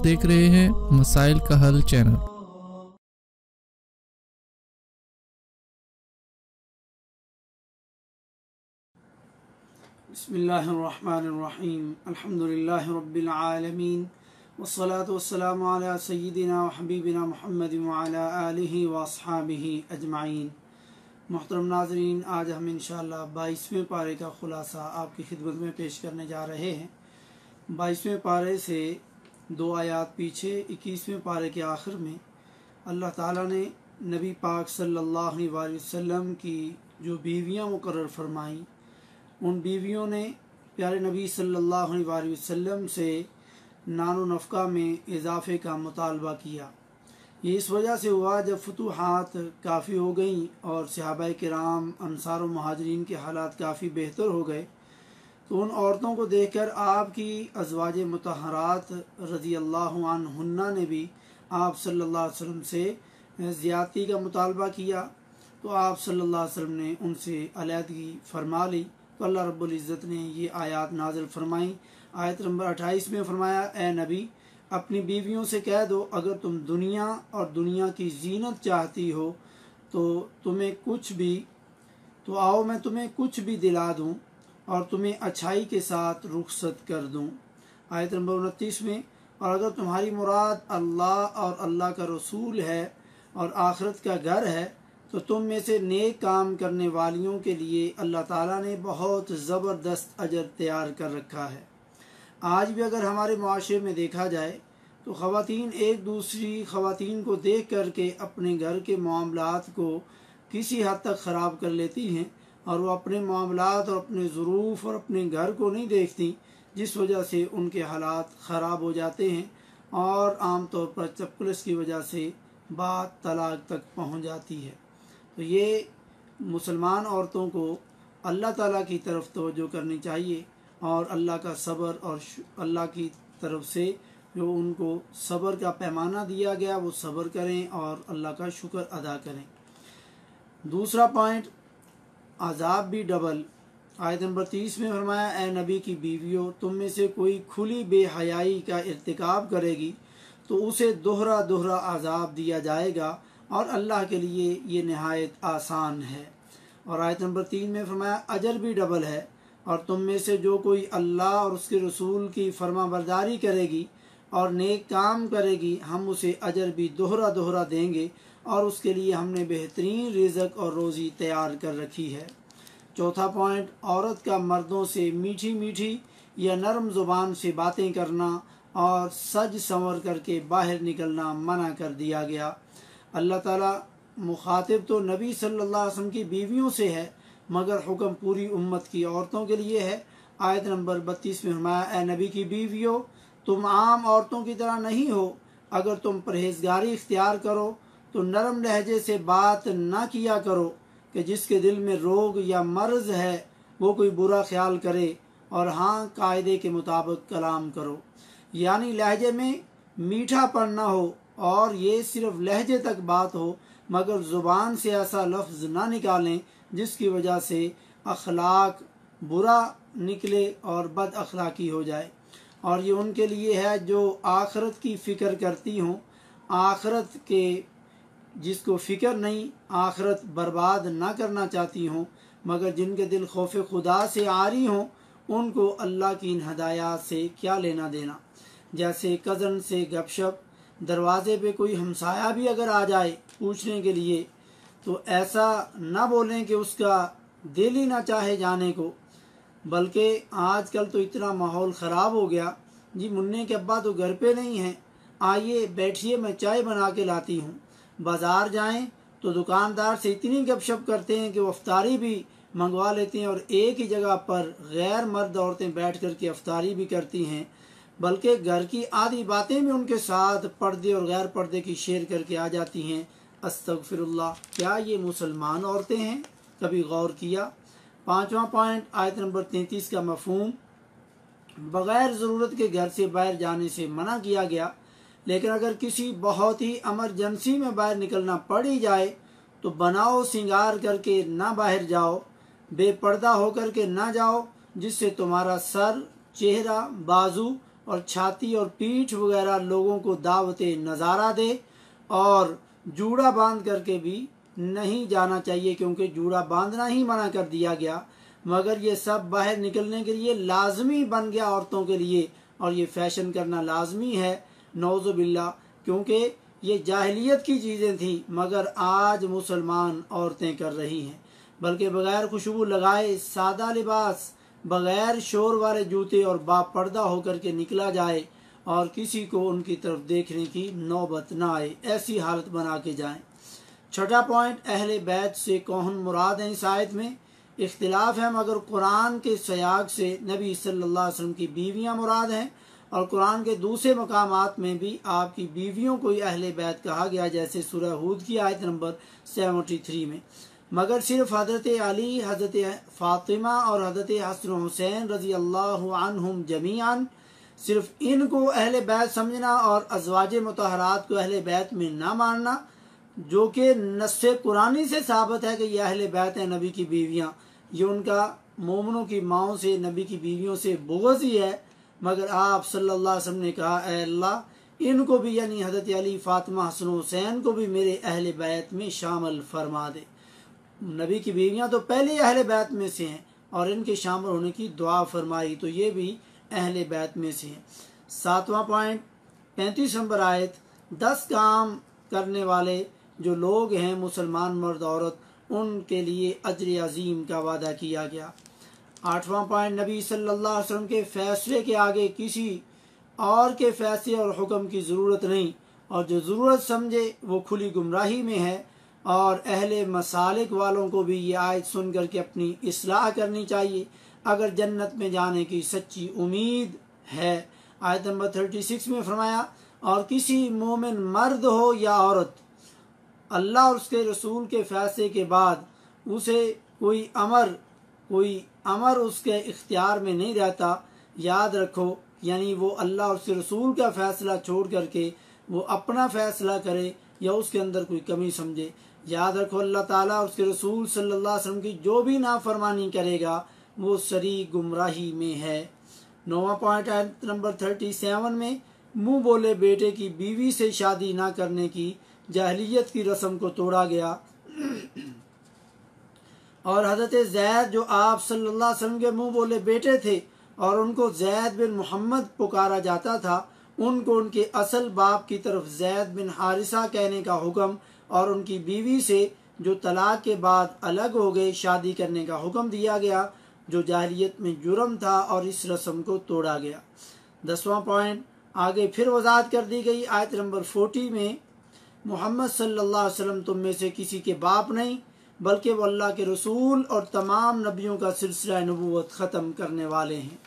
देख रहे हैं मसाइल का हल चैनल। बिस्मिल्लाहिर्रहमानिर्रहीम अल्हम्दुलिल्लाहि रब्बिल आलमीन वस्सलातु वस्सलामु अला सय्यिदिना व हबीबिना मुहम्मदिन व अला आलिहि व अस्हाबिहि अजमाइन। मोहतरम नाज़रीन, आज हम इंशाअल्लाह 22वें पारे का ख़ुलासा आपकी खिदमत में पेश करने जा रहे हैं। 22वें पारे से 2 आयात पीछे 21वें पारे के आखिर में अल्लाह ताला ने नबी पाक सल्लल्लाहु अलैहि वसल्लम की जो बीवियाँ मुकर्रर फरमाईं, उन बीवियों ने प्यारे नबी सल्लल्लाहु अलैहि वसल्लम से नानो नफ़क़ा में इजाफ़े का मुतालबा किया। ये इस वजह से हुआ जब फतूहात काफ़ी हो गई और सहाबाए किराम अंसार व मुहाजिरीन के हालात काफ़ी बेहतर हो गए, तो उन औरतों को देखकर आपकी अज़वाज मुतहरात रज़ी अल्लाहु अन्हुन्ना ने भी आप सल्लल्लाहु अलैहि वसल्लम से ज़्यादती का मुतालबा किया। तो आप सल्लल्लाहु अलैहि वसल्लम ने उनसे अलहदगी फरमा ली। तो अल्लाह रब्बुल इज़्ज़त ने ये आयत नाज़िल फरमाई। आयत नंबर 28 में फरमाया, ए नबी, अपनी बीवियों से कह दो, अगर तुम दुनिया और दुनिया की जीनत चाहती हो तो आओ मैं तुम्हें कुछ भी दिला दूं और तुम्हें अच्छाई के साथ रुखसत कर दूं। आयत नंबर 29 में, और अगर तुम्हारी मुराद अल्लाह और अल्लाह का रसूल है और आखिरत का घर है तो तुम में से नेक काम करने वालियों के लिए अल्लाह ताला ने बहुत ज़बरदस्त अजर तैयार कर रखा है। आज भी अगर हमारे मुआशरे में देखा जाए तो ख़वातीन एक दूसरी ख़वातीन को देख कर के अपने घर के मामलात को किसी हद तक ख़राब कर लेती हैं और वो अपने मामलात और अपने ज़रूफ़ और अपने घर को नहीं देखती, जिस वजह से उनके हालात ख़राब हो जाते हैं और आम तौर पर चपकलस की वजह से बात तलाक तक पहुंच जाती है। तो ये मुसलमान औरतों को अल्लाह ताला की तरफ तवज्जो करनी चाहिए और अल्लाह का सब्र और अल्लाह की तरफ से जो उनको सब्र का पैमाना दिया गया वो सब्र करें और अल्लाह का शुक्र अदा करें। दूसरा पॉइंट, अज़ाब भी डबल। आयत नंबर 30 में फरमाया, ए नबी की बीवियों, तुम में से कोई खुली बेहयाई का इर्तिकाब करेगी तो उसे दोहरा दोहरा अज़ाब दिया जाएगा और अल्लाह के लिए ये नहायत आसान है। और आयत नंबर 3 में फरमाया, अजर भी डबल है, और तुम में से जो कोई अल्लाह और उसके रसूल की फरमाबरदारी करेगी और नेक काम करेगी, हम उसे अजर भी दोहरा दोहरा देंगे और उसके लिए हमने बेहतरीन रिज़्क़ और रोज़ी तैयार कर रखी है। चौथा पॉइंट, औरत का मर्दों से मीठी मीठी या नरम ज़ुबान से बातें करना और सज संवर करके बाहर निकलना मना कर दिया गया। अल्लाह ताला मुखातिब तो नबी सल्लल्लाहु अलैहि वसल्लम की बीवियों से है, मगर हुक्म पूरी उम्मत की औरतों के लिए है। आयत नंबर 32 में फरमाया, ए नबी की बीवियों, तुम आम औरतों की तरह नहीं हो। अगर तुम परहेजगारी इख्तियार करो तो नरम लहजे से बात ना किया करो कि जिसके दिल में रोग या मर्ज है वो कोई बुरा ख्याल करे, और हाँ, कायदे के मुताबिक कलाम करो, यानी लहजे में मीठापन ना हो और ये सिर्फ लहजे तक बात हो, मगर ज़ुबान से ऐसा लफ्ज़ ना निकालें जिसकी वजह से अखलाक बुरा निकले और बद अखलाकी हो जाए। और ये उनके लिए है जो आखरत की फ़िक्र करती हों। आखरत के जिसको फ़िक्र नहीं, आखरत बर्बाद ना करना चाहती हों, मगर जिनके दिल खौफ खुदा से आरी हों, उनको अल्लाह की इन हदायत से क्या लेना देना। जैसे कज़न से गपशप, दरवाज़े पे कोई हमसाया भी अगर आ जाए पूछने के लिए तो ऐसा ना बोलें कि उसका दिल ही ना चाहे जाने को, बल्कि आजकल तो इतना माहौल ख़राब हो गया, जी मुन्ने के अब्बा तो घर पे नहीं हैं, आइए बैठिए मैं चाय बना के लाती हूँ। बाज़ार जाएं तो दुकानदार से इतनी गपशप करते हैं कि वो अफ्तारी भी मंगवा लेते हैं और एक ही जगह पर गैर मर्द औरतें बैठ कर के अफ्तारी भी करती हैं, बल्कि घर की आधी बातें भी उनके साथ पर्दे और गैर पर्दे की शेयर करके आ जाती हैं। अस्तगफिरुल्लाह, क्या ये मुसलमान औरतें हैं? कभी गौर किया? पाँचवा पॉइंट, आयत नंबर 33 का मफहूम, बग़ैर ज़रूरत के घर से बाहर जाने से मना किया गया, लेकिन अगर किसी बहुत ही एमरजेंसी में बाहर निकलना पड़ ही जाए तो बनाओ सिंगार करके ना बाहर जाओ, बेपर्दा होकर के ना जाओ, जिससे तुम्हारा सर, चेहरा, बाजू और छाती और पीठ वगैरह लोगों को दावत नज़ारा दे, और जूड़ा बांध करके भी नहीं जाना चाहिए, क्योंकि जूड़ा बांधना ही मना कर दिया गया, मगर ये सब बाहर निकलने के लिए लाजमी बन गया औरतों के लिए, और ये फैशन करना लाजमी है, नौज़ुबिल्लाह, क्योंकि ये जाहिलियत की चीज़ें थी, मगर आज मुसलमान औरतें कर रही हैं। बल्कि बग़ैर खुशबू लगाए सादा लिबास, बग़ैर शोर वाले जूते और बापर्दा होकर के निकला जाए और किसी को उनकी तरफ देखने की नौबत ना आए, ऐसी हालत बना के जाएं। छठा पॉइंट, अहले बैत से कौन मुराद है। इस आयत में इख्तिलाफ है, मगर कुरान के सयाग से नबी सल्लल्लाहु अलैहि वसल्लम की बीवियां मुराद हैं, और कुरान के दूसरे मकामात में भी आपकी बीवियों को ही अहले बैत कहा गया, जैसे सूरह हूद की आयत नंबर 73 में। मगर सिर्फ हज़रत अली, हज़रत फ़ातिमा और हज़रत हसन हुसैन रज़ी अल्लाहु अन्हुम जमीअन, सिर्फ इनको अहले बैत समझना और अज़वाज मुतहरात को अहले बैत में ना मानना, जो कि नस्से कुरानी से साबित है कि ये अहले बैत हैं, नबी की बीवियां, ये उनका मोमनों की माओं से, नबी की बीवियों से बुग़्ज़ ही है। मगर आप सल्लल्लाहु अलैहि वसल्लम ने कहा, ऐ अल्लाह, इनको भी यानी हज़रत अली, फ़ातिमा, हसन हुसैन को भी मेरे अहले बैत में शामिल फरमा दे। नबी की बीवियां तो पहले अहले बैत में से हैं और इनके शामिल होने की दुआ फरमाई, तो ये भी अहले बैत में से हैं। सातवां पॉइंट, 35 नंबर आयत, 10 काम करने वाले जो लोग हैं मुसलमान मर्द औरत, उनके लिए अजर अजीम का वादा किया गया। आठवां पॉइंट, नबी सल्लल्लाहु अलैहि वसल्लम के फैसले के आगे किसी और के फैसले और हुक्म की ज़रूरत नहीं, और जो ज़रूरत समझे वो खुली गुमराही में है, और अहले मसालिक वालों को भी ये आयत सुन करके अपनी इस्लाह करनी चाहिए अगर जन्नत में जाने की सच्ची उम्मीद है। आयत नंबर 36 में फरमाया, और किसी मोमिन मर्द हो या औरत, अल्लाह और उसके रसूल के फैसले के बाद उसे कोई अमर उसके इख्तियार में नहीं रहता, याद रखो, यानी वो अल्लाह और उसके रसूल का फैसला छोड़ करके वो अपना फैसला करे या उसके अंदर कोई कमी समझे, याद रखो अल्लाह ताला और उसके रसूल सल्लल्लाहु अलैहि वसल्लम की जो भी नाफरमानी करेगा वो सरी गुमराही में है। 9वां पॉइंट, आयत नंबर 37 में मुंह बोले बेटे की बीवी से शादी ना करने की जाहिलियत की रस्म को तोड़ा गया, और हज़रत ज़ैद जो आप सल्लल्लाहु अलैहि वसल्लम के मुंह बोले बेटे थे और उनको ज़ैद बिन मोहम्मद पुकारा जाता था, उनको उनके असल बाप की तरफ ज़ैद बिन हारिसा कहने का हुक्म, और उनकी बीवी से जो तलाक के बाद अलग हो गए शादी करने का हुक्म दिया गया, जो जाहिलियत में जुर्म था, और इस रस्म को तोड़ा गया। 10वां पॉइंट, आगे फिर वजाहत कर दी गई आयत नंबर 40 में, मोहम्मद सल्लल्लाहु अलैहि वसल्लम तुम में से किसी के बाप नहीं, बल्कि वो अल्लाह के रसूल और तमाम नबियों का सिलसिला नबूवत ख़त्म करने वाले हैं।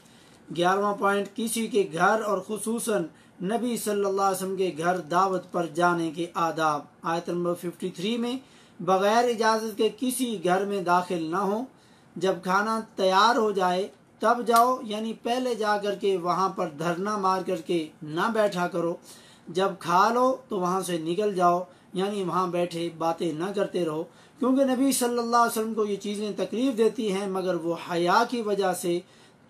11वां पॉइंट, किसी के घर और खुसूसन नबी सल्लल्लाहु अलैहि वसल्लम के घर दावत पर जाने के आदाब। आयत नंबर 53 में, बग़ैर इजाज़त के किसी घर में दाखिल ना हो, जब खाना तैयार हो जाए तब जाओ, यानी पहले जा कर के वहाँ पर धरना मार करके ना बैठा करो, जब खा लो तो वहाँ से निकल जाओ, यानी वहाँ बैठे बातें ना करते रहो, क्योंकि नबी सल्लल्लाहु अलैहि वसल्लम को ये चीज़ें तकलीफ़ देती हैं, मगर वो हया की वजह से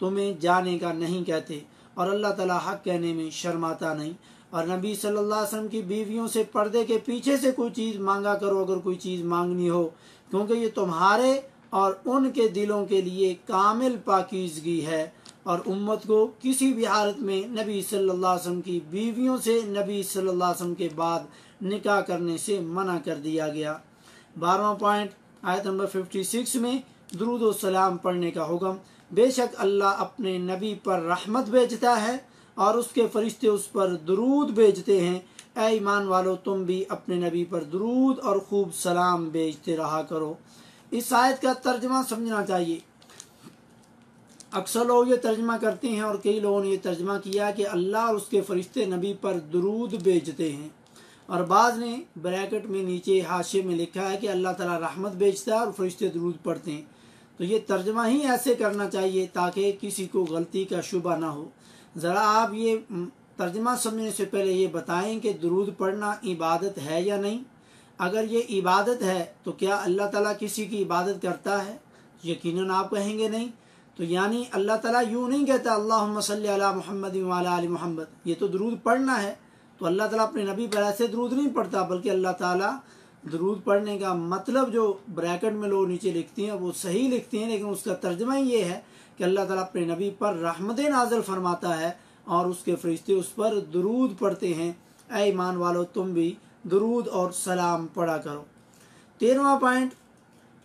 तुम्हें जाने का नहीं कहते, और अल्लाह ताला हक कहने में शर्माता नहीं। और नबी सल्लल्लाहु अलैहि वसल्लम की बीवियों से पर्दे के पीछे से कोई चीज़ मांगा करो अगर कोई चीज़ मांगनी हो, क्योंकि ये तुम्हारे और उनके दिलों के लिए कामिल पाकीज़गी है, और उम्मत को किसी भी हालत में नबी सल्लल्लाहु अलैहि वसल्लम की बीवियों से नबी सल्लल्लाहु अलैहि वसल्लम के बाद निकाह करने से मना कर दिया गया। 12वां पॉइंट, आयत नंबर 56 में दुरूद व सलाम पढ़ने का हुक्म। बेशक अल्लाह अपने नबी पर रहमत भेजता है और उसके फरिश्ते उस पर दुरूद भेजते हैं। ऐ ईमान वालो, तुम भी अपने नबी पर दुरूद और खूब सलाम भेजते रहा करो। इस आयत का तर्जमा समझना चाहिए। अक्सर लोग ये तर्जमा करते हैं और कई लोगों ने ये तर्जमा किया कि अल्लाह और उसके फरिश्ते नबी पर दुरूद भेजते हैं, और बाज़ ने ब्रैकेट में नीचे हाशिए में लिखा है कि अल्लाह ताला रहमत भेजता है और फरिश्ते दुरूद पढ़ते हैं। तो ये तर्जमा ही ऐसे करना चाहिए ताकि किसी को गलती का शुबा ना हो। ज़रा आप ये तर्जमा समझने से पहले ये बताएं कि दुरूद पढ़ना इबादत है या नहीं। अगर ये इबादत है तो क्या अल्लाह ताला किसी की इबादत करता है? यकीनन आप कहेंगे नहीं। तो यानी अल्लाह ताला यूँ नहीं कहता अल्लाहुम्मा सल्ली अला मुहम्मद व अला आलि मुहम्मद, ये तो दरूद पढ़ना है। तो अल्लाह ताला अपने नबी पर ऐसे दरूद नहीं पढ़ता, बल्कि अल्लाह ताला दरूद पढ़ने का मतलब जो ब्रैकेट में लोग नीचे लिखते हैं वो सही लिखते हैं, लेकिन उसका तर्जमा ही ये है कि अल्लाह ताला अपने नबी पर रहमत नाज़िल फरमाता है और उसके फरिश्ते उस पर दरूद पढ़ते हैं। ऐ ईमान वालो तुम भी दरूद और सलाम पढ़ा करो। 13वां पॉइंट,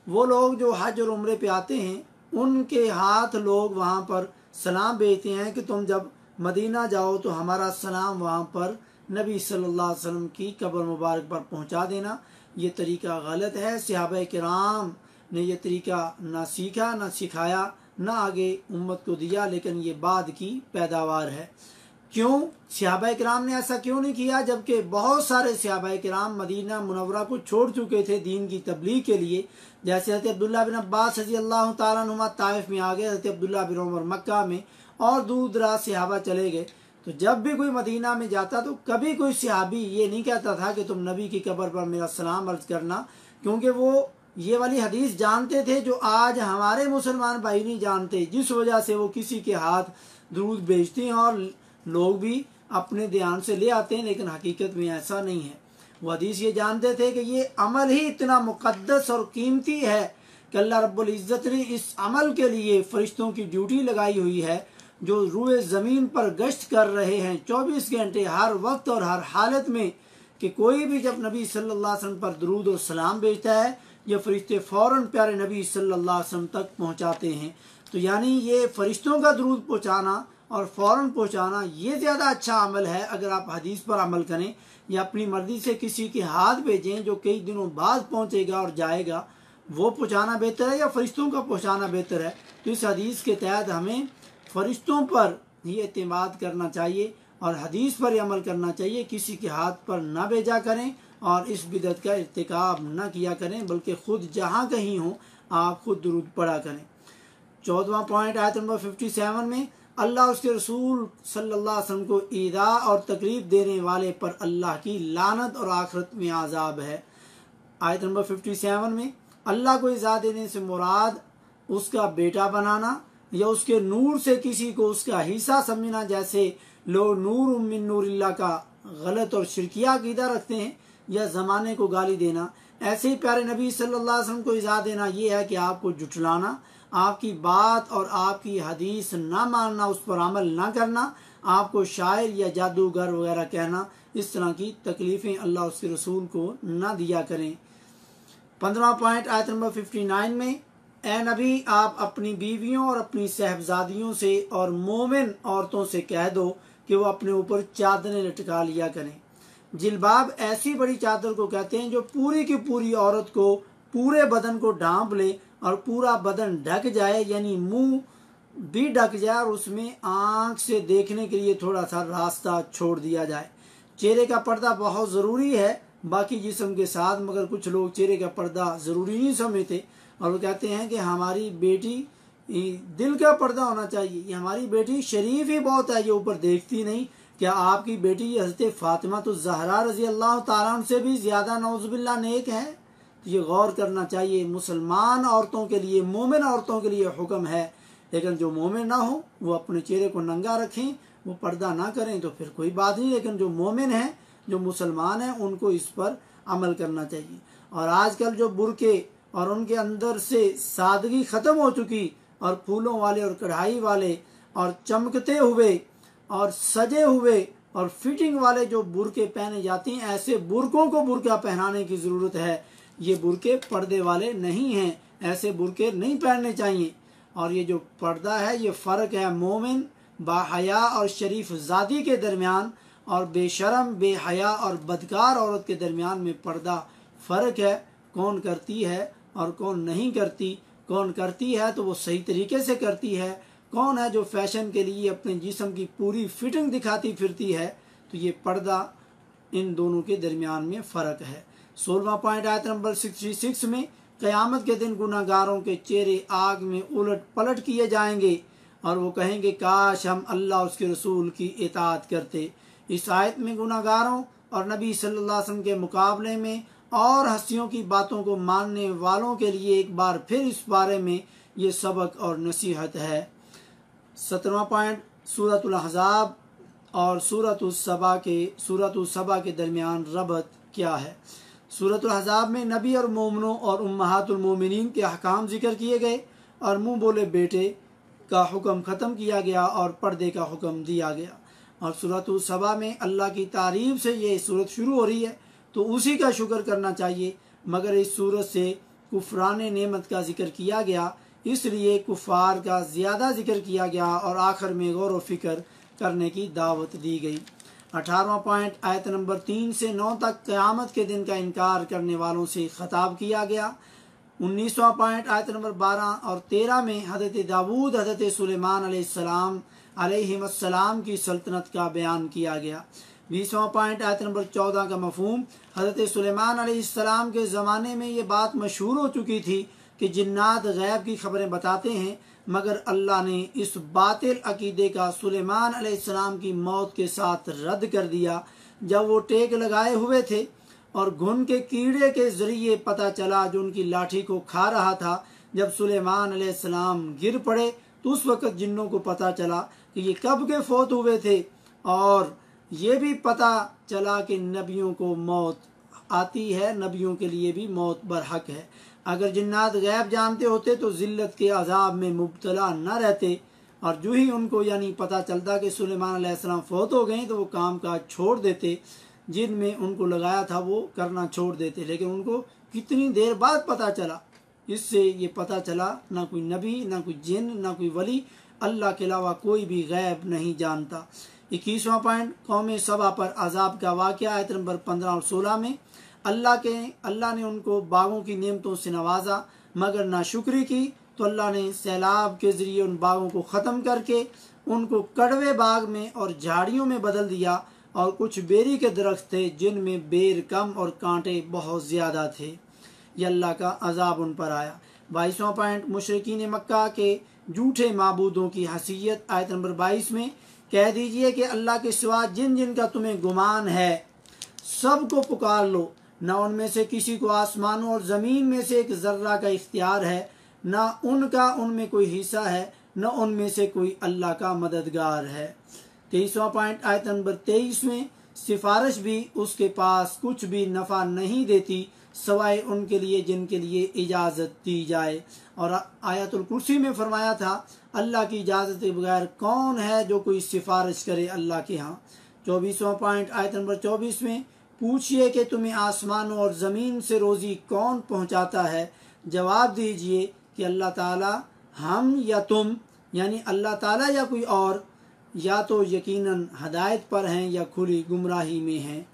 वो लोग जो हज और उम्रे पे आते हैं उनके हाथ लोग वहाँ पर सलाम भेजते हैं कि तुम जब मदीना जाओ तो हमारा सलाम वहाँ पर नबी सल्लल्लाहु अलैहि वसल्लम की कब्र मुबारक पर पहुँचा देना। ये तरीका गलत है। सहाबा किराम ने यह तरीका ना सीखा, ना सिखाया, ना आगे उम्मत को दिया, लेकिन ये बाद की पैदावार है। क्यों सहाबा किराम ने ऐसा क्यों नहीं किया, जबकि बहुत सारे सहाबा किराम मदीना मुनव्वरा को छोड़ चुके थे दीन की तबलीग के लिए। जैसे हज़रत अब्दुल्ला बिन अब्बास रज़ी अल्लाह तआला अन्हुमा ताइफ में आ गए, हज़रत अब्दुल्ला बिन उमर मक्का में, और दूर दराज सहाबा चले गए। तो जब भी कोई मदीना में जाता तो कभी कोई सहाबी ये नहीं कहता था कि तुम नबी की कब्र पर मेरा सलाम अर्ज करना, क्योंकि वो ये वाली हदीस जानते थे जो आज हमारे मुसलमान भाई नहीं जानते, जिस वजह से वो किसी के हाथ दरूद भेजते हैं और लोग भी अपने ध्यान से ले आते हैं, लेकिन हकीकत में ऐसा नहीं है। वो हदीस ये जानते थे कि ये अमल ही इतना मुकद्दस और कीमती है कि अल्लाह रब्बुल इज़्ज़त ने इस अमल के लिए फरिश्तों की ड्यूटी लगाई हुई है जो रूए ज़मीन पर गश्त कर रहे हैं 24 घंटे हर वक्त और हर हालत में, कि कोई भी जब नबी सल्लल्लाहु अलैहि वसल्लम पर दरूद और सलाम भेजता है ये फरिश्ते फ़ौरन प्यारे नबी सल्लल्लाहु अलैहि वसल्लम तक पहुँचाते हैं। तो यानी ये फरिश्तों का दरूद पहुँचाना और फ़ौरन पहुँचाना ये ज़्यादा अच्छा अमल है। अगर आप हदीस पर अमल करें या अपनी मर्ज़ी से किसी के हाथ भेजें जो कई दिनों बाद पहुँचेगा और जाएगा, वो पहुँचाना बेहतर है या फरिश्तों का पहुँचाना बेहतर है? तो इस हदीस के तहत हमें फरिश्तों पर ही एतमाद करना चाहिए और हदीस पर अमल करना चाहिए। किसी के हाथ पर न भेजा करें और इस बिदअत का इर्तिकाब न किया करें, बल्कि खुद जहाँ कहीं हो आप खुद दुरूद पढ़ा करें। 14वां पॉइंट आयत नंबर 57 में अल्लाह उसके रसूल सल्लल्लाहु अलैहि वसल्लम को ईदा और तकलीफ देने वाले पर अल्लाह की लानत और आखिरत में आज़ाब है। आयत नंबर 57 में अल्लाह को ईजा देने से मुराद उसका बेटा बनाना या उसके नूर से किसी को उसका हिस्सा समझना, जैसे लोग नूर मिन नूरिल्लाह का गलत और शिरकिया अकीदा रखते हैं, या ज़माने को गाली देना। ऐसे ही प्यारे नबी सल्लल्लाहु अलैहि वसल्लम को इज़ा देना ये है कि आपको जुटलाना, आपकी बात और आपकी हदीस ना मानना, उस पर अमल ना करना, आपको शायर या जादूगर वगैरह कहना, इस तरह की तकलीफ़ें अल्लाह उसके रसूल को ना दिया करें। 15वां पॉइंट आयत नंबर 59 में ए नबी आप अपनी बीवियों और अपनी साहबजादियों से और मोमिन औरतों से कह दो कि वो अपने ऊपर चादरें लटका लिया करें। जिलबाब ऐसी बड़ी चादर को कहते हैं जो पूरी की पूरी औरत को पूरे बदन को ढांप ले और पूरा बदन ढक जाए, यानी मुंह भी ढक जाए और उसमें आंख से देखने के लिए थोड़ा सा रास्ता छोड़ दिया जाए। चेहरे का पर्दा बहुत ज़रूरी है बाकी जिस्म के साथ, मगर कुछ लोग चेहरे का पर्दा ज़रूरी नहीं समझते और वो कहते हैं कि हमारी बेटी दिल का पर्दा होना चाहिए, ये हमारी बेटी शरीफ ही बहुत है, ये ऊपर देखती नहीं। क्या आपकी बेटी हज़रत फ़ातिमा तो ज़हरा रज़ी अल्लाह ताला से भी ज़्यादा नौज़ुबिल्लाह नेक है? तो ये गौर करना चाहिए। मुसलमान औरतों के लिए, मोमिन औरतों के लिए हुक्म है, लेकिन जो मोमिन ना हो वो अपने चेहरे को नंगा रखें, वो पर्दा ना करें तो फिर कोई बात नहीं, लेकिन जो मोमिन हैं, जो मुसलमान हैं, उनको इस पर अमल करना चाहिए। और आजकल जो बुरके और उनके अंदर से सादगी ख़त्म हो चुकी और फूलों वाले और कढ़ाई वाले और चमकते हुए और सजे हुए और फिटिंग वाले जो बुरके पहने जाते हैं, ऐसे बुरकों को बुरका पहनाने की ज़रूरत है। ये बुरके पर्दे वाले नहीं हैं, ऐसे बुरके नहीं पहनने चाहिए। और ये जो पर्दा है ये फ़र्क है मोमिन बाहया और शरीफ ज़ादी के दरमियान और बेशरम बेहया और बदकार औरत के दरमियान में पर्दा फ़र्क है। कौन करती है और कौन नहीं करती। कौन करती है तो वो सही तरीके से करती है, कौन है जो फैशन के लिए अपने जिस्म की पूरी फिटिंग दिखाती फिरती है। तो ये पर्दा इन दोनों के दरमियान में फ़र्क है। 16वां पॉइंट आयत नंबर 66 में क़यामत के दिन गुनाहगारों के चेहरे आग में उलट पलट किए जाएंगे और वो कहेंगे काश हम अल्लाह उसके रसूल की इताअत करते। इस आयत में गुनाहगारों और नबी सल्लल्लाहु अलैहि वसल्लम के मुकाबले में और हस्तियों की बातों को मानने वालों के लिए एक बार फिर इस बारे में ये सबक और नसीहत है। 17वां पॉइंट, सूरतुल अहज़ाब और सूरतुल सबा के दरमियान रबत क्या है। सूरतुल अहज़ाब में नबी और मोमिनों और उम्महातुल मोमिनीन के अहकाम जिक्र किए गए और मुँह बोले बेटे का हुक्म ख़त्म किया गया और पर्दे का हुक्म दिया गया। और सूरतुल सबा में अल्लाह की तारीफ़ से ये सूरत शुरू हो रही है तो उसी का शुक्र करना चाहिए, मगर इस सूरत से कुफरान नेमत का जिक्र किया गया, इसलिए कुफ़ार का ज़्यादा जिक्र किया गया और आखिर में गौर व फिक्र करने की दावत दी गई। 18वां पॉइंट, आयत नंबर 3 से 9 तक क़यामत के दिन का इनकार करने वालों से खिताब किया गया। 19वां पॉइंट, आयत नंबर 12 और 13 में हज़रत दाऊद हज़रत सुलेमान अलैहिस्सलाम की सल्तनत का बयान किया गया। 20वां पॉइंट, आयत नंबर 14 का मफहूम, हज़रत सुलेमान अलैहिस्सलाम के ज़माने में ये बात मशहूर हो चुकी थी कि जिन्नात गैब की खबरें बताते हैं, मगर अल्लाह ने इस बातिल अकीदे का सुलेमान अलैहिस्सलाम की मौत के साथ रद्द कर दिया। जब वो टेक लगाए हुए थे और घुन के कीड़े के ज़रिए पता चला जो उनकी लाठी को खा रहा था, जब सुलेमान अलैहिस्सलाम गिर पड़े तो उस वक़्त जिन्नों को पता चला कि ये कब के फौत हुए थे, और ये भी पता चला कि नबियों को मौत आती है, नबियों के लिए भी मौत बरहक है। अगर जिन्नात गैब जानते होते तो ज़िल्लत के अजाब में मुब्तला न रहते, और जो ही उनको यानी पता चलता कि सुलेमान अलैहिस्सलाम फौत हो गए तो वो काम काज छोड़ देते, जिनमें उनको लगाया था वो करना छोड़ देते। लेकिन उनको कितनी देर बाद पता चला, इससे ये पता चला ना कोई नबी, ना कोई जिन, ना कोई वली, अल्लाह के अलावा कोई भी गैब नहीं जानता। 21वां पॉइंट, कौम सबा पर अजाब का वाक़या, आयत नंबर 15 और 16 में अल्लाह ने उनको बागों की नेमतों से नवाजा, मगर नाशुक्री की तो अल्लाह ने सैलाब के ज़रिए उन बागों को ख़त्म करके उनको कड़वे बाग में और झाड़ियों में बदल दिया, और कुछ बेरी के दरख्त थे जिनमें बेर कम और कांटे बहुत ज़्यादा थे। ये अल्लाह का अजाब उन पर आया। 22वां पॉइंट, मुशरिकीन मक्का के झूठे माबूदों की हसीयत, आयत नंबर 22 में, कह दीजिए कि अल्लाह के सिवा जिन जिन का तुम्हें गुमान है सबको पुकार लो, न उनमें से किसी को आसमानों और ज़मीन में से एक ज़र्रा का इख्तियार है, न उनका उनमें कोई हिस्सा है, न उनमें से कोई अल्लाह का मददगार है। 23वां पॉइंट, आयत नंबर 23 में, सिफारिश भी उसके पास कुछ भी नफ़ा नहीं देती सवाए उनके लिए जिनके लिए इजाज़त दी जाए। और आयतुल कुर्सी में फरमाया था, अल्लाह की इजाज़त के बगैर कौन है जो कोई सिफारिश करे अल्लाह के यहाँ। 24वां पॉइंट, आयत नंबर 24 में, पूछिए कि तुम्हें आसमानों और ज़मीन से रोज़ी कौन पहुँचाता है, जवाब दीजिए कि अल्लाह ताला, हम या तुम, यानी अल्लाह ताला या कोई और, या तो यकीनन हदायत पर हैं या खुली गुमराही में हैं।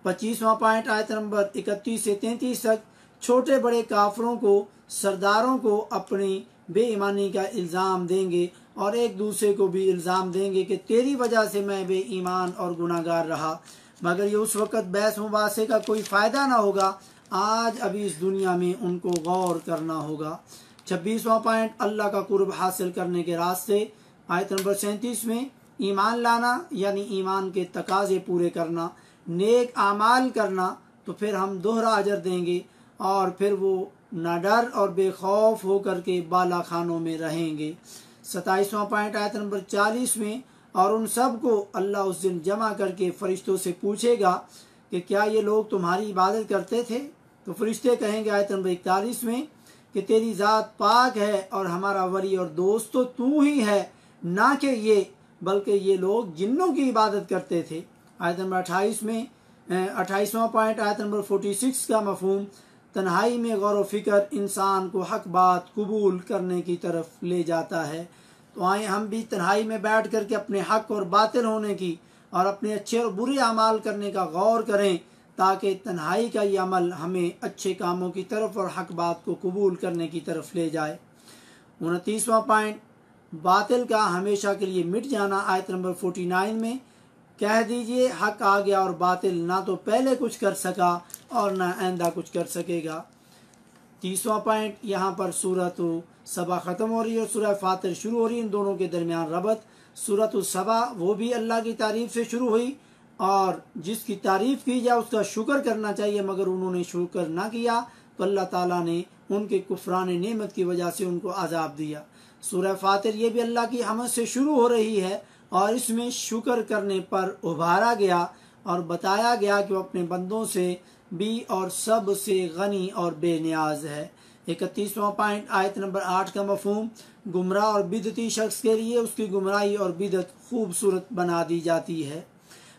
25वां पॉइंट, आयत नंबर 31 से 33 तक, छोटे बड़े काफरों को, सरदारों को अपनी बेईमानी का इल्ज़ाम देंगे और एक दूसरे को भी इल्ज़ाम देंगे कि तेरी वजह से मैं बेईमान और गुनाहगार रहा, मगर ये उस वक़्त बहस मुबासे का कोई फ़ायदा ना होगा। आज अभी इस दुनिया में उनको गौर करना होगा। 26वां पॉइंट, अल्लाह का कुर्ब हासिल करने के रास्ते, आयत नंबर 37 में, ईमान लाना यानी ईमान के तकाजे पूरे करना, नेक आमाल करना, तो फिर हम दोहरा अजर देंगे और फिर वो नाडर और बेखौफ होकर के बाला खानों में रहेंगे। 27वां पॉइंट, आयत नंबर 40 में, और उन सब को अल्लाह उस दिन जमा करके फरिश्तों से पूछेगा कि क्या ये लोग तुम्हारी इबादत करते थे, तो फरिश्ते कहेंगे, आयत नंबर 41 में, कि तेरी ज़ात पाक है और हमारा वली और दोस्त तो तू ही है, ना कि ये, बल्कि ये लोग जिन्नों की इबादत करते थे। आयत नंबर 28 में, 28वां पॉइंट, आयत नंबर 46 का मफहूम, तन्हाई में गौर व फिक्र इंसान को हक बात कबूल करने की तरफ ले जाता है। तो आए हम भी तन्हाई में बैठ करके अपने हक और बातिल होने की और अपने अच्छे और बुरे अमाल करने का गौर करें, ताकि तन्हाई का ये अमल हमें अच्छे कामों की तरफ और हक बात को कबूल करने की तरफ ले जाए। 29वां पॉइंट, बातिल का हमेशा के लिए मिट जाना, आयत नंबर 49 में, कह दीजिए हक आ गया और बातिल ना तो पहले कुछ कर सका और ना आइंदा कुछ कर सकेगा। 30वां पॉइंट, यहाँ पर सूरत सबा ख़त्म हो रही है और सूरह फातिर शुरू हो रही है, इन दोनों के दरमियान रबत। सूरत सबा वो भी अल्लाह की तारीफ़ से शुरू हुई, और जिसकी तारीफ़ की जाए उसका शुक्र करना चाहिए, मगर उन्होंने शुक्र ना किया तो अल्लाह ताला ने उनके कुफरान नेमत की वजह से उनको अजाब दिया। सूरह फातिर ये भी अल्लाह की हमद से शुरू हो रही है और इसमें शुक्र करने पर उभारा गया और बताया गया कि वो अपने बंदों से भी और सब से गनी और बेनियाज है। 31वां पॉइंट आयत नंबर 8 का मफहूम, गुमराह और बिदती शख्स के लिए उसकी गुमराही और बिदत खूबसूरत बना दी जाती है।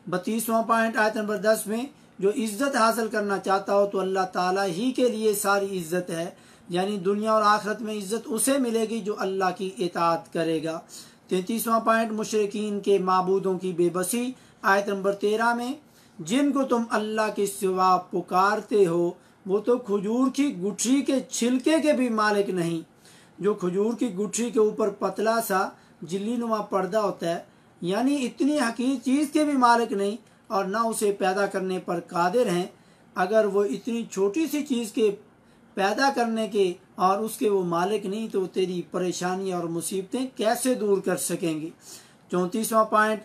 32वां पॉइंट आयत नंबर 10 में, जो इज्जत हासिल करना चाहता हो तो अल्लाह ताला ही के लिए सारी इज्जत है, यानी दुनिया और आखिरत में इज्जत उसे मिलेगी जो अल्लाह की इताअत करेगा। 33वां पॉइंट, मुशरिकीन के माबूदों की बेबसी आयत नंबर 13 में, जिनको तुम अल्लाह के सिवा पुकारते हो वो तो खजूर की गुठरी के छिलके के भी मालिक नहीं। जो खजूर की गुठरी के ऊपर पतला सा जिल्ली नुमा पर्दा होता है, यानी इतनी हकीर चीज़ के भी मालिक नहीं और ना उसे पैदा करने पर कादिर हैं। अगर वो इतनी छोटी सी चीज़ के पैदा करने के और उसके वो मालिक नहीं तो तेरी परेशानी और मुसीबतें कैसे दूर कर सकेंगे। 34वां पॉइंट,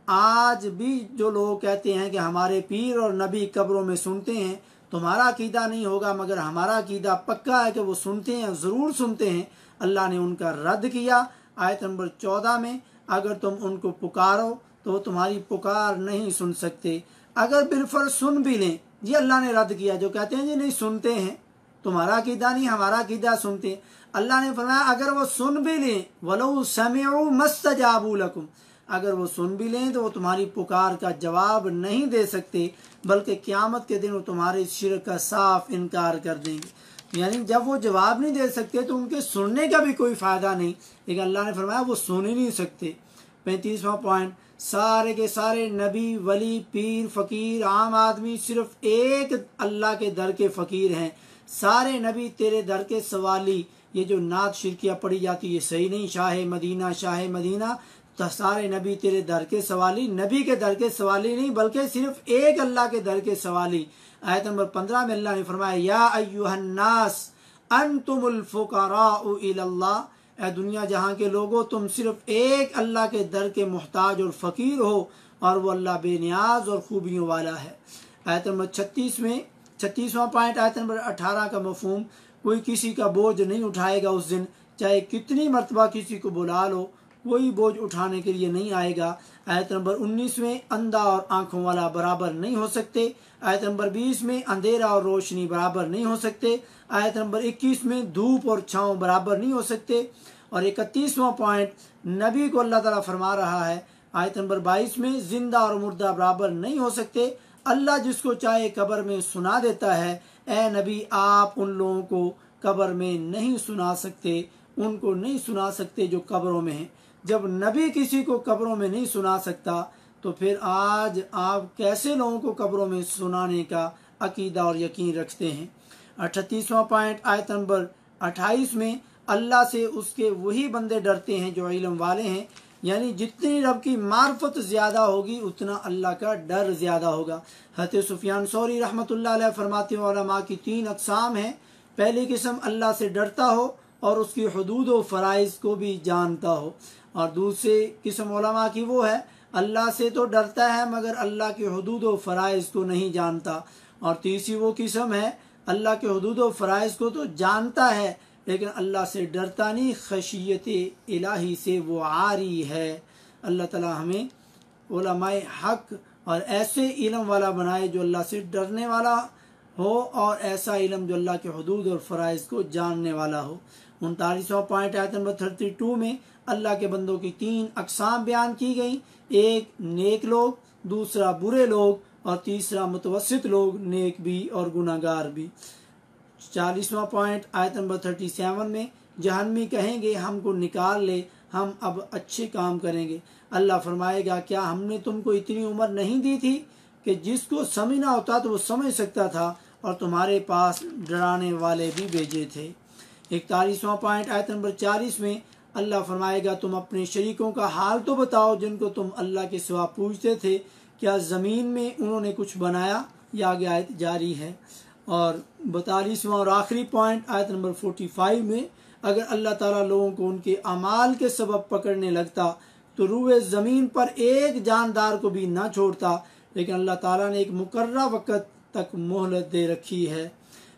आज भी जो लोग कहते हैं कि हमारे पीर और नबी कब्रों में सुनते हैं, तुम्हारा अकीदा नहीं होगा मगर हमारा अकीदा पक्का है कि वो सुनते हैं, ज़रूर सुनते हैं। अल्लाह ने उनका रद्द किया आयत नंबर 14 में, अगर तुम उनको पुकारो तो तुम्हारी पुकार नहीं सुन सकते, अगर बिलफर सुन भी लें। ये अल्लाह ने रद्द किया जो कहते हैं जी नहीं सुनते हैं, तुम्हारा अकीदा नहीं हमारा अकीदा सुनते हैं। अल्लाह ने फरमाया अगर वो सुन भी लें, वलो समिउ मस्तजाबू लकुम, अगर वो सुन भी लें तो वो तुम्हारी पुकार का जवाब नहीं दे सकते, बल्कि क़यामत के दिन वो तुम्हारे शिरक का साफ इनकार कर देंगे। यानी जब वो जवाब नहीं दे सकते तो उनके सुनने का भी कोई फ़ायदा नहीं, लेकिन अल्लाह ने फरमाया वो सुन ही नहीं सकते। 35वां पॉइंट, सारे के सारे नबी, वली, पीर, फ़कीर, आम आदमी सिर्फ एक अल्लाह के दर के फ़कीर हैं। सारे नबी तेरे दर के सवाली। ये जो नात शिरकियाँ पढ़ी जाती है सही नहीं, शाह मदीना, तो सारे नबी तेरे दर के सवाली, नबी के दर के सवाली नहीं बल्कि सिर्फ एक अल्लाह के दर के सवाली। आयत नंबर 15 में अल्लाह ने फरमाया या अय्युहन्नास अंतुमुल फुकराउ इलल्लाह, ए दुनिया जहाँ के लोगों तुम सिर्फ एक अल्लाह के दर के मुहताज और फ़कीर हो और वो अल्लाह बेनियाज और खूबियों वाला है। आयत नंबर 36 में 36वां पॉइंट आयत नंबर 18 का मफहूम, कोई किसी का बोझ नहीं उठाएगा उस दिन, चाहे कितनी मरतबा किसी को बुला लो कोई बोझ उठाने के लिए नहीं आएगा। आयत नंबर 19 में, अंधा और आंखों वाला बराबर नहीं हो सकते। आयत नंबर 20 में, अंधेरा और रोशनी बराबर नहीं हो सकते। आयत नंबर 21 में, धूप और छाँव बराबर नहीं हो सकते। और 31वां पॉइंट, नबी को अल्लाह ताला फरमा रहा है आयत नंबर 22 में, जिंदा और मुर्दा बराबर नहीं हो सकते, अल्लाह जिसको चाहे कब्र में सुना देता है। ए नबी आप उन लोगों को कब्र में नहीं सुना सकते, उनको नहीं सुना सकते जो कब्रों में हैं। जब नबी किसी को कब्रों में नहीं सुना सकता तो फिर आज आप कैसे लोगों को कब्रों में सुनाने का अकीदा और यकीन रखते हैं। 38वां पॉइंट आयत नंबर 28 में, अल्लाह से उसके वही बंदे डरते हैं जो इल्म वाले हैं, यानी जितनी रब की मार्फत ज़्यादा होगी उतना अल्लाह का डर ज़्यादा होगा। हज़रत सुफियान सौरी रहमतुल्लाह अलैह फरमाते हैं उलमा की 3 अक़साम हैं। पहली किस्म अल्लाह से डरता हो और उसकी हुदूद व फ़राइज़ को भी जानता हो, और दूसरी किस्म उलमा की वो है अल्लाह से तो डरता है मगर अल्लाह के हुदूद व फ़राइज़ को नहीं जानता, और तीसरी वो किस्म है अल्लाह के हुदूद व फ़राइज़ को तो जानता है लेकिन अल्लाह से डरता नहीं, खशियत इलाही से वो आरी है। अल्लाह ताला हमें उलमाए हक और ऐसे इल्म वाला बनाए जो अल्लाह से डरने वाला हो और ऐसा इल्म जो अल्लाह के हुदूद और फ़राइज़ को जानने वाला हो। 39वां पॉइंट आयत नंबर 32 में अल्लाह के बंदों की 3 अक़साम बयान की गई, एक नेक लोग, दूसरा बुरे लोग और तीसरा मुतवस्सित लोग, नेक भी और गुनाहगार भी। 40वां पॉइंट आयत नंबर 37 में, जहन्नमी कहेंगे हमको निकाल ले, हम अब अच्छे काम करेंगे। अल्लाह फरमाएगा क्या हमने तुमको इतनी उम्र नहीं दी थी कि जिसको समझना होता तो वो समझ सकता था और तुम्हारे पास डराने वाले भी भेजे थे। 41वां पॉइंट आयत नंबर 40 में अल्लाह फरमाएगा तुम अपने शरीकों का हाल तो बताओ जिनको तुम अल्लाह के सिवा पूछते थे, क्या ज़मीन में उन्होंने कुछ बनाया, या आगे आयत जारी है। और 42वां और आखिरी पॉइंट आयत नंबर 45 में, अगर अल्लाह ताला लोगों को उनके अमाल के सबब पकड़ने लगता तो रूए ज़मीन पर एक जानदार को भी ना छोड़ता, लेकिन अल्लाह ताला ने एक मुकर्रर वक़्त तक मोहलत दे रखी है।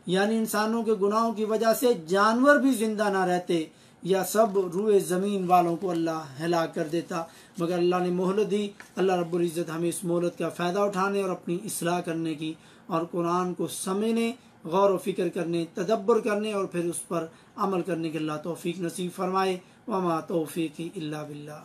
यानी इंसानों के गुनाहों की वजह से जानवर भी जिंदा ना रहते, या सब रूए ज़मीन वालों को अल्लाह हिलाक कर देता, मगर अल्लाह ने मोहलत दी। अल्लाह रब्बुल इज़्ज़त हमें इस मोहलत का फ़ायदा उठाने और अपनी इस्लाह करने की और कुरान को समझने, गौर व फिक्र करने, तदब्बर करने और फिर उस पर अमल करने की अल्लाह तौफीक नसीब फरमाए। वमा तौफीकी इल्ला बिल्लाह।